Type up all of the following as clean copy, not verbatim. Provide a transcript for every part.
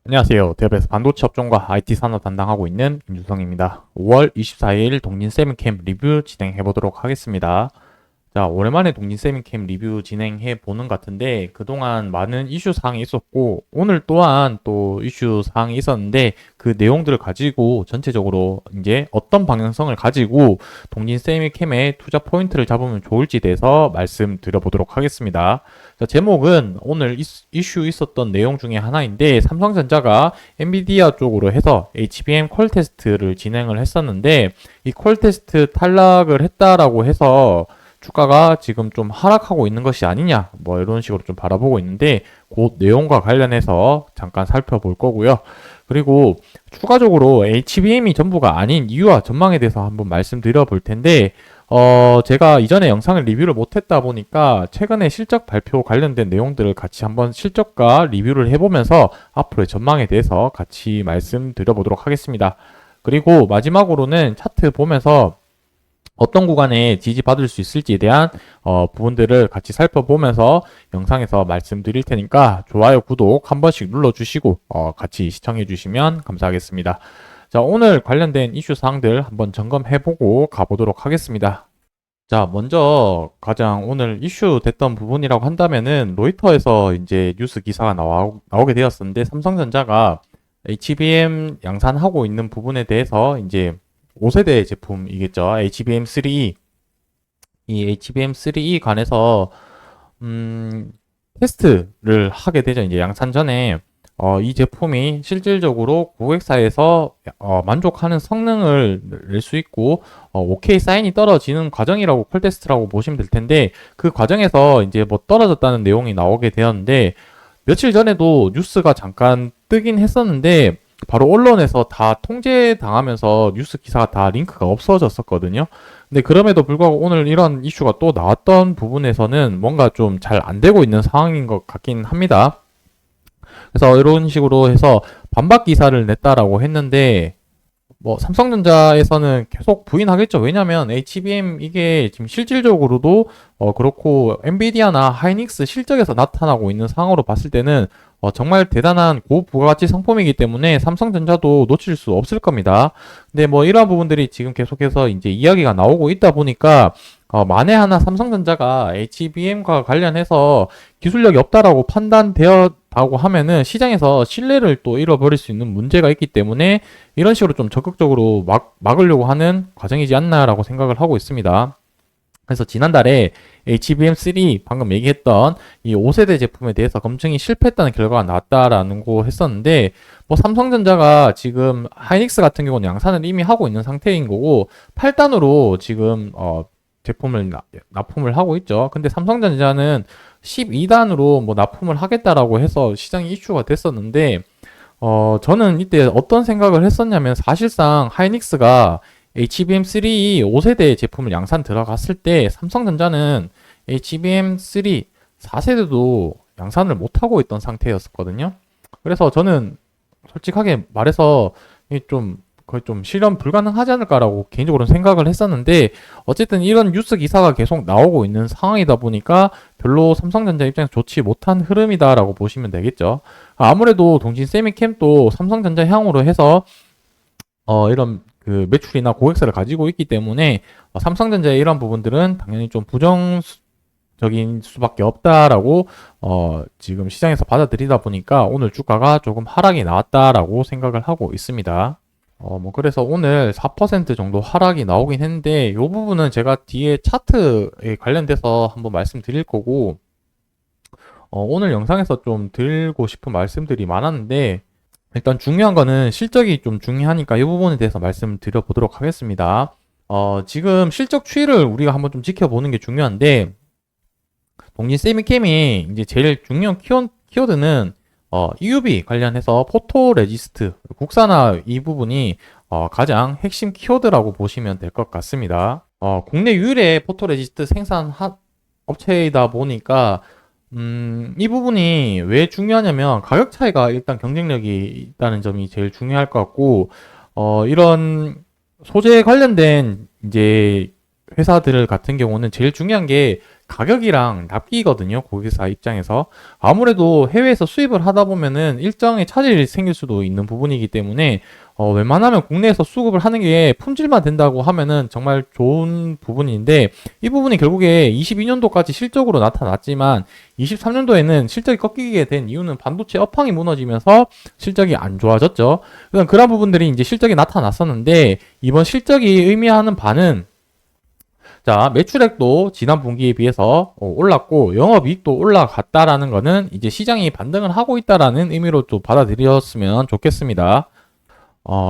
안녕하세요. 대업에서 반도체 업종과 IT 산업 담당하고 있는 김주성입니다. 5월 24일 동진 세미캠 리뷰 진행해 보도록 하겠습니다. 자, 오랜만에 동진 세미캠 리뷰 진행해 보는 것 같은데 그동안 많은 이슈 사항이 있었고 오늘 또한 또 이슈 사항이 있었는데 그 내용들을 가지고 전체적으로 이제 어떤 방향성을 가지고 동진 세미캠의 투자 포인트를 잡으면 좋을지 대해서 말씀드려 보도록 하겠습니다. 자, 제목은 오늘 이슈 있었던 내용 중에 하나인데 삼성전자가 엔비디아 쪽으로 해서 HBM 퀄 테스트를 진행을 했었는데 이 퀄 테스트 탈락을 했다라고 해서 주가가 지금 좀 하락하고 있는 것이 아니냐 뭐 이런 식으로 좀 바라보고 있는데 그 내용과 관련해서 잠깐 살펴볼 거고요. 그리고 추가적으로 HBM이 전부가 아닌 이유와 전망에 대해서 한번 말씀드려 볼 텐데 제가 이전에 영상을 리뷰를 못했다 보니까 최근에 실적 발표 관련된 내용들을 같이 한번 실적과 리뷰를 해보면서 앞으로의 전망에 대해서 같이 말씀드려 보도록 하겠습니다. 그리고 마지막으로는 차트 보면서 어떤 구간에 지지받을 수 있을지에 대한 부분들을 같이 살펴보면서 영상에서 말씀드릴 테니까 좋아요, 구독 한 번씩 눌러주시고 같이 시청해 주시면 감사하겠습니다. 자, 오늘 관련된 이슈 사항들 한번 점검해보고 가보도록 하겠습니다. 자, 먼저 가장 오늘 이슈 됐던 부분이라고 한다면은 로이터에서 이제 뉴스 기사가 나오게 되었었는데 삼성전자가 HBM 양산하고 있는 부분에 대해서 이제 5세대 제품이겠죠. HBM3E. 이 HBM3E 관해서 테스트를 하게 되죠. 이제 양산 전에 이 제품이 실질적으로 고객사에서 만족하는 성능을 낼 수 있고 OK 사인이 떨어지는 과정이라고 콜 테스트라고 보시면 될 텐데 그 과정에서 이제 뭐 떨어졌다는 내용이 나오게 되었는데 며칠 전에도 뉴스가 잠깐 뜨긴 했었는데 바로 언론에서 다 통제당하면서 뉴스 기사가 다 링크가 없어졌었거든요. 근데 그럼에도 불구하고 오늘 이런 이슈가 또 나왔던 부분에서는 뭔가 좀 잘 안 되고 있는 상황인 것 같긴 합니다. 그래서 이런 식으로 해서 반박 기사를 냈다라고 했는데 뭐 삼성전자에서는 계속 부인하겠죠. 왜냐면 HBM 이게 지금 실질적으로도 그렇고 엔비디아나 하이닉스 실적에서 나타나고 있는 상황으로 봤을 때는 정말 대단한 고부가가치 상품이기 때문에 삼성전자도 놓칠 수 없을 겁니다. 근데 뭐 이러한 부분들이 지금 계속해서 이제 이야기가 나오고 있다 보니까 만에 하나 삼성전자가 HBM과 관련해서 기술력이 없다라고 판단되었다고 하면은 시장에서 신뢰를 또 잃어버릴 수 있는 문제가 있기 때문에 이런 식으로 좀 적극적으로 막으려고 하는 과정이지 않나라고 생각을 하고 있습니다. 그래서 지난달에 HBM3 방금 얘기했던 이 5세대 제품에 대해서 검증이 실패했다는 결과가 나왔다라는 거 했었는데 뭐 삼성전자가 지금 하이닉스 같은 경우는 양산을 이미 하고 있는 상태인 거고 8단으로 지금 제품을 납품을 하고 있죠. 근데 삼성전자는 12단으로 뭐 납품을 하겠다라고 해서 시장이 이슈가 됐었는데 저는 이때 어떤 생각을 했었냐면 사실상 하이닉스가 HBM3 5세대 제품을 양산 들어갔을 때 삼성전자는 HBM3 4세대도 양산을 못하고 있던 상태였었거든요. 그래서 저는 솔직하게 말해서 좀 거의 좀 실현 불가능하지 않을까라고 개인적으로는 생각을 했었는데 어쨌든 이런 뉴스 기사가 계속 나오고 있는 상황이다 보니까 별로 삼성전자 입장에서 좋지 못한 흐름이다라고 보시면 되겠죠. 아무래도 동진 세미캠도 삼성전자 향으로 해서 이런 그 매출이나 고객사를 가지고 있기 때문에 삼성전자의 이런 부분들은 당연히 좀 부정적인 수밖에 없다라고 지금 시장에서 받아들이다 보니까 오늘 주가가 조금 하락이 나왔다라고 생각을 하고 있습니다. 뭐 그래서 오늘 4% 정도 하락이 나오긴 했는데 이 부분은 제가 뒤에 차트에 관련돼서 한번 말씀드릴 거고 오늘 영상에서 좀 드리고 싶은 말씀들이 많았는데 일단 중요한 거는 실적이 좀 중요하니까 이 부분에 대해서 말씀드려 보도록 하겠습니다. 지금 실적 추이를 우리가 한번 좀 지켜보는 게 중요한데 동진 세미캠이 이제 제일 중요한 키워드는 EUV 관련해서 포토레지스트 국산화 이 부분이 가장 핵심 키워드라고 보시면 될 것 같습니다. 국내 유일의 포토레지스트 생산 업체이다 보니까 이 부분이 왜 중요하냐면 가격 차이가 일단 경쟁력이 있다는 점이 제일 중요할 것 같고 이런 소재 관련된 이제 회사들 같은 경우는 제일 중요한 게 가격이랑 납기거든요. 고객사 입장에서. 아무래도 해외에서 수입을 하다 보면은 일정의 차질이 생길 수도 있는 부분이기 때문에 웬만하면 국내에서 수급을 하는 게 품질만 된다고 하면은 정말 좋은 부분인데 이 부분이 결국에 22년도까지 실적으로 나타났지만 23년도에는 실적이 꺾이게 된 이유는 반도체 업황이 무너지면서 실적이 안 좋아졌죠. 그런 부분들이 이제 실적이 나타났었는데 이번 실적이 의미하는 바는 자, 매출액도 지난 분기에 비해서 올랐고 영업이익도 올라갔다라는 거는 이제 시장이 반등을 하고 있다라는 의미로 또 받아들였으면 좋겠습니다.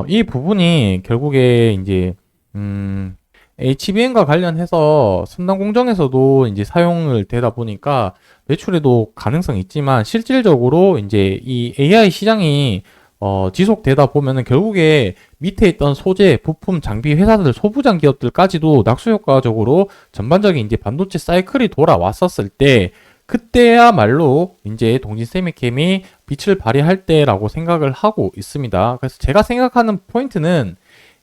이 부분이 결국에 이제 HBM과 관련해서 첨단 공정에서도 이제 사용을 되다 보니까 매출에도 가능성이 있지만 실질적으로 이제 이 AI 시장이 지속되다 보면은 결국에 밑에 있던 소재, 부품, 장비 회사들, 소부장 기업들까지도 낙수 효과적으로 전반적인 이제 반도체 사이클이 돌아왔었을 때 그때야말로 이제 동진 세미캠이 빛을 발휘할 때라고 생각을 하고 있습니다. 그래서 제가 생각하는 포인트는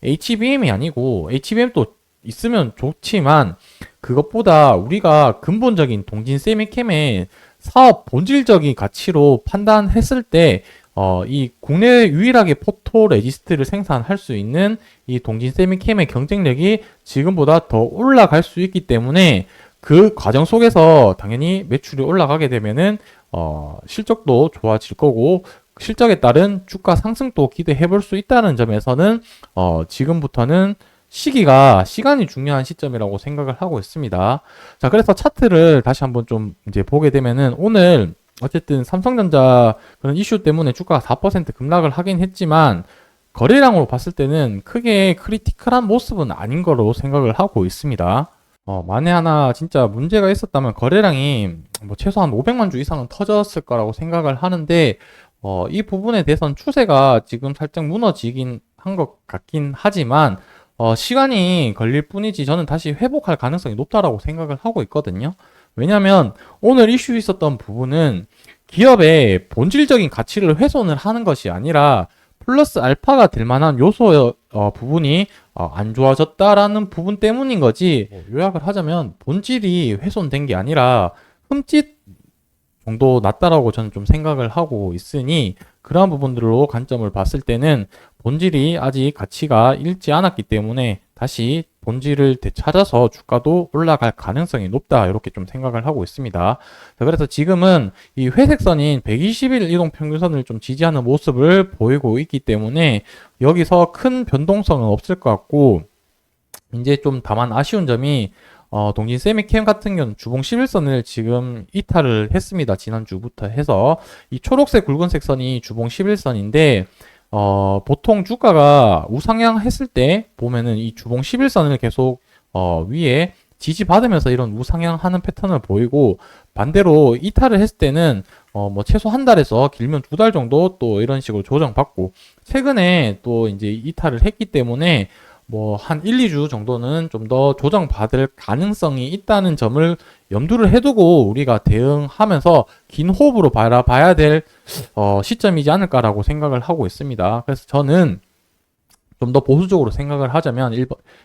HBM이 아니고 HBM도 있으면 좋지만 그것보다 우리가 근본적인 동진 세미캠의 사업 본질적인 가치로 판단했을 때 이 국내 유일하게 포토 레지스트를 생산할 수 있는 이 동진 세미캠의 경쟁력이 지금보다 더 올라갈 수 있기 때문에 그 과정 속에서 당연히 매출이 올라가게 되면은 실적도 좋아질 거고 실적에 따른 주가 상승도 기대해 볼 수 있다는 점에서는 지금부터는 시간이 중요한 시점이라고 생각을 하고 있습니다. 자, 그래서 차트를 다시 한번 좀 이제 보게 되면은 오늘 어쨌든 삼성전자 그런 이슈 때문에 주가가 4% 급락을 하긴 했지만 거래량으로 봤을 때는 크게 크리티컬한 모습은 아닌 거로 생각을 하고 있습니다. 만에 하나 진짜 문제가 있었다면 거래량이 뭐 최소한 500만 주 이상은 터졌을 거라고 생각을 하는데 이 부분에 대해서는 추세가 지금 살짝 무너지긴 한 것 같긴 하지만 시간이 걸릴 뿐이지 저는 다시 회복할 가능성이 높다라고 생각을 하고 있거든요. 왜냐면 오늘 이슈 있었던 부분은 기업의 본질적인 가치를 훼손을 하는 것이 아니라 플러스 알파가 될 만한 요소 부분이 안 좋아졌다라는 부분 때문인 거지. 요약을 하자면 본질이 훼손된 게 아니라 흠집 정도 낮다라고 저는 좀 생각을 하고 있으니 그러한 부분들로 관점을 봤을 때는 본질이 아직 가치가 잃지 않았기 때문에 다시 본질을 되찾아서 주가도 올라갈 가능성이 높다 이렇게 좀 생각을 하고 있습니다. 자, 그래서 지금은 이 회색선인 120일 이동평균선을 좀 지지하는 모습을 보이고 있기 때문에 여기서 큰 변동성은 없을 것 같고 이제 좀 다만 아쉬운 점이 동진 세미캠 같은 경우는 주봉 11선을 지금 이탈을 했습니다. 지난주부터 해서 이 초록색 굵은색 선이 주봉 11선인데 보통 주가가 우상향 했을 때 보면은 이 주봉 11선을 계속 위에 지지받으면서 이런 우상향하는 패턴을 보이고 반대로 이탈을 했을 때는 뭐 최소 한 달에서 길면 두 달 정도 또 이런 식으로 조정받고 최근에 또 이제 이탈을 했기 때문에 뭐 한 1, 2주 정도는 좀 더 조정받을 가능성이 있다는 점을 염두를 해두고 우리가 대응하면서 긴 호흡으로 바라봐야 될 시점이지 않을까라고 생각을 하고 있습니다. 그래서 저는 좀 더 보수적으로 생각을 하자면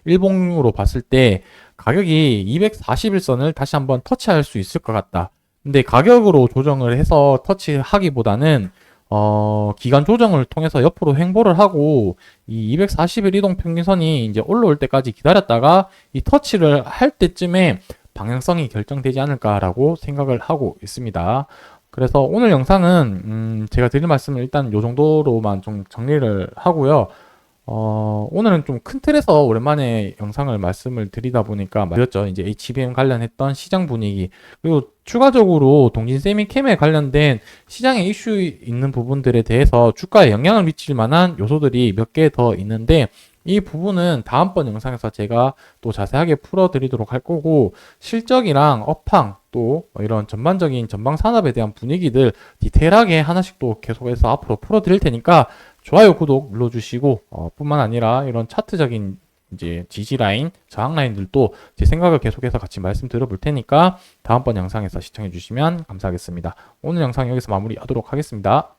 일봉으로 봤을 때 가격이 241선을 다시 한번 터치할 수 있을 것 같다. 근데 가격으로 조정을 해서 터치하기보다는 기간 조정을 통해서 옆으로 횡보를 하고 이 241 이동 평균선이 이제 올라올 때까지 기다렸다가 이 터치를 할 때쯤에 방향성이 결정되지 않을까라고 생각을 하고 있습니다. 그래서 오늘 영상은 제가 드릴 말씀을 일단 이 정도로만 좀 정리를 하고요. 오늘은 좀 큰 틀에서 오랜만에 영상을 말씀을 드리다 보니까 드렸죠. 이제 HBM 관련했던 시장 분위기 그리고 추가적으로 동진 세미캠에 관련된 시장에 이슈 있는 부분들에 대해서 주가에 영향을 미칠 만한 요소들이 몇 개 더 있는데 이 부분은 다음번 영상에서 제가 또 자세하게 풀어드리도록 할 거고 실적이랑 업황 또 이런 전반적인 전방 산업에 대한 분위기들 디테일하게 하나씩 또 계속해서 앞으로 풀어드릴 테니까 좋아요, 구독 눌러주시고 뿐만 아니라 이런 차트적인 이제 지지 라인, 저항 라인들도 제 생각을 계속해서 같이 말씀드려 볼 테니까 다음번 영상에서 시청해 주시면 감사하겠습니다. 오늘 영상 여기서 마무리하도록 하겠습니다.